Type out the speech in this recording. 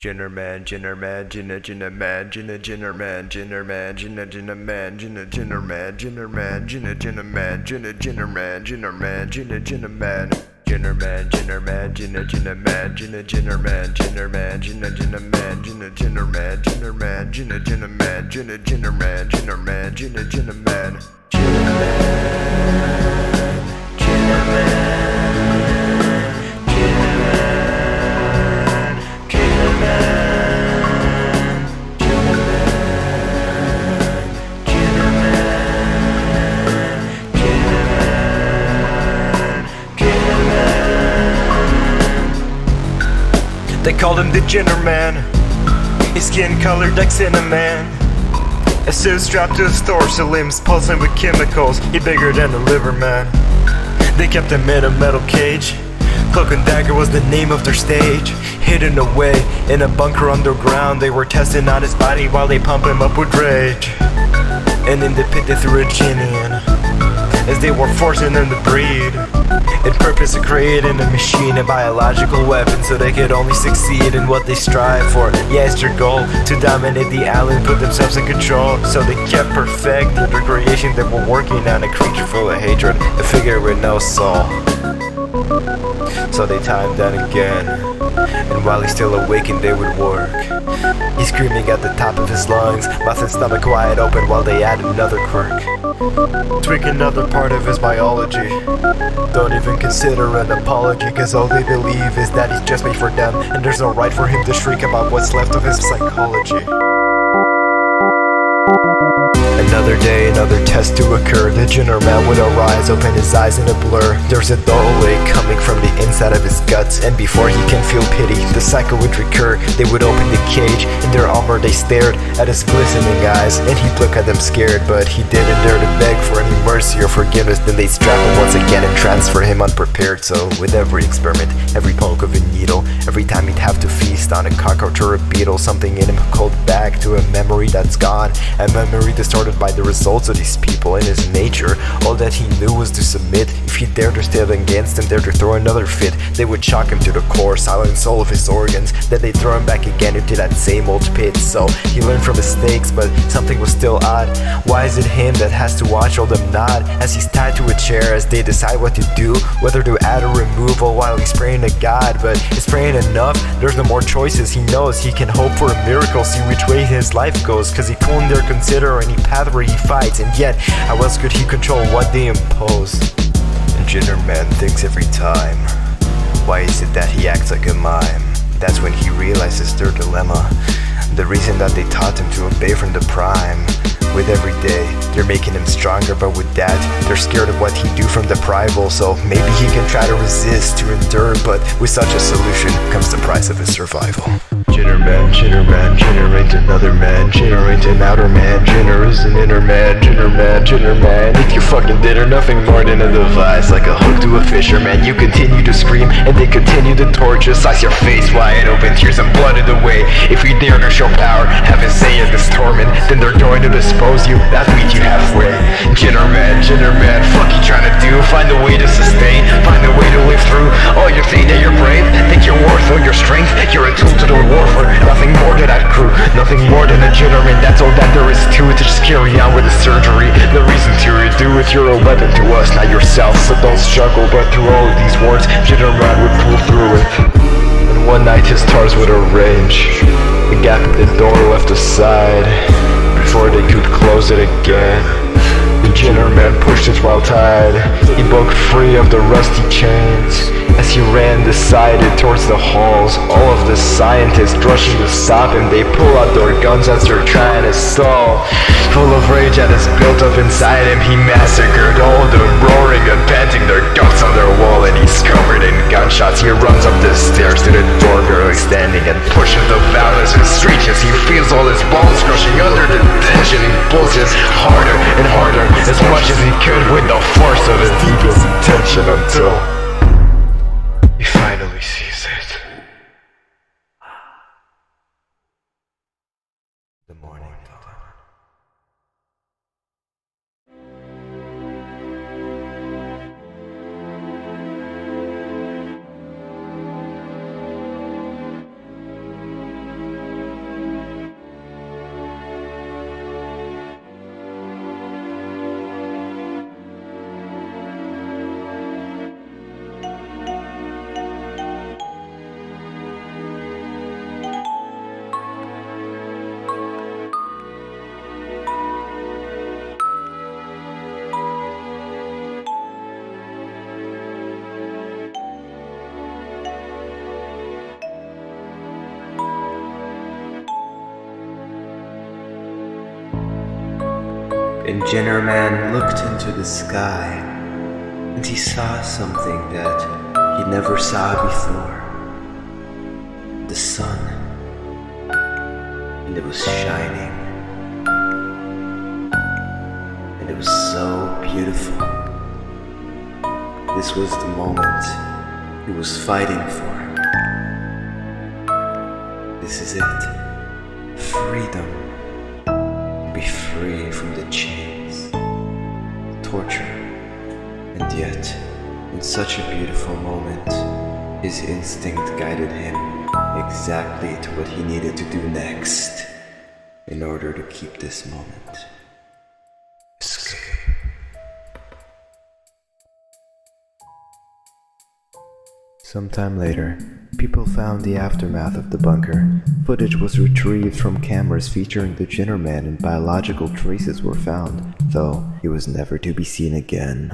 Jinnerman, Jinnerman, Jinnerman, Jinnerman, Jinnerman, Jinnerman, Jinnerman, Jinnerman, Jinnerman, Jinnerman, Jinnerman, Jinnerman. Jinnerman, Jinnerman, Jinnerman, Jinnerman, Jinnerman, Jinnerman, Jinnerman, Jinnerman, Jinnerman, Jinnerman, Jinnerman, Jinnerman, They called him the Jinnerman. His skin colored like cinnamon. A suit strapped to his torso, limbs pulsing with chemicals. He bigger than the Liberman. They kept him in a metal cage. Cloak and Dagger was the name of their stage. Hidden away in a bunker underground, they were testing on his body while they pump him up with rage. And in the pit they threw a Jinion, as they were forcing him to breed, in purpose of creating a machine, a biological weapon, so they could only succeed in what they strive for. Yeah, it's their goal to dominate the island, put themselves in control. So they kept perfecting their creation. They were working on a creature full of hatred, a figure with no soul. So they timed that again, and while he's still awakened they would work. He's screaming at the top of his lungs, mouth and stomach wide open while they add another quirk. Tweak another part of his biology. Don't even consider an apology, cause all they believe is that he's just made for them, and there's no right for him to shriek about what's left of his psychology. Another day, another test to occur. The Jinnerman would arise, open his eyes in a blur. There's a dull ache coming from the inside of his guts, and before he can feel pity, the cycle would recur. They would open the cage. In their armor they stared at his glistening eyes, and he'd look at them scared, but he didn't dare to beg for any mercy or forgiveness. Then they'd strap him once again and transfer him unprepared. So with every experiment, every poke of a needle, every time he'd have to feast on a cockroach or a beetle, something in him called back to a memory that's gone, a memory distorted by the results of these people in his nature. All that he knew was to submit. If he dared to stand against them, dared to throw another fit, they would shock him to the core, silence all of his organs. Then they'd throw him back again into that same old pit. So he learned from mistakes, but something was still odd. Why is it him that has to watch all them nod as he's tied to a chair, as they decide what to do, whether to add or remove, all while he's praying to God? But is praying enough? There's no more choices. He knows he can hope for a miracle, see which way his life goes, cause he couldn't dare consider any path where he fights, and yet how else could he control what they impose? And Jinnerman thinks every time, why is it that he acts like a mime? That's when he realizes their dilemma, the reason that they taught him to obey from the prime. With every day, they're making him stronger, but with that, they're scared of what he'd do from the prival. So maybe he can try to resist, to endure, but with such a solution comes the price of his survival. Jinnerman, Jinnerman, Jinner ain't another man, Jinner ain't an outer man, Jinner is an inner man, Jinnerman, Jinnerman. If you fucking did her, nothing more than a device, like a hook to a fisherman. You continue to scream, and they continue to torture, slice your face wide open, tears and blood in the way. If you dare to show power, have his say in this torment, then they're going to dispose you, not meet you halfway. Jinnerman, Jinnerman, fuck you trying to do? Find a way to sustain, find a way to live through. Oh, you think that you're brave? Think you're worth all your strength? You're a tool to the warfare, nothing more than that crew, nothing more than a Jinnerman. That's all that there is to it, to just carry on with the surgery. The reason to redo it, you're a weapon to us, not yourself. So don't struggle, but through all of these wars, Jinnerman would pull through it. And one night his stars would arrange the gap in the door left aside before they could close it again. The Jinnerman pushed his wild tide. He broke free of the rusty chains as he ran decided towards the halls. All of the scientists rushing to stop him, they pull out their guns as they're trying to stall. Full of rage that is built up inside him, he massacred all of them, roaring and panting their guts on their wall, and he's covered in gunshots. He runs up the stairs to the door barely standing and pushes the valve as it reaches. He feels all his bones crushing under the tension. He pulls it harder and harder, as much as he could with the force of his deepest intention, until he finally sees it. The morning dawn. And Jinnerman looked into the sky, and he saw something that he never saw before. The sun. And it was shining. And it was so beautiful. This was the moment he was fighting for. This is it. Freedom. Be free from the chains, torture. And yet, in such a beautiful moment, his instinct guided him exactly to what he needed to do next in order to keep this moment. Escape. Sometime later, people found the aftermath of the bunker. Footage was retrieved from cameras featuring the Jinnerman, and biological traces were found, though he was never to be seen again.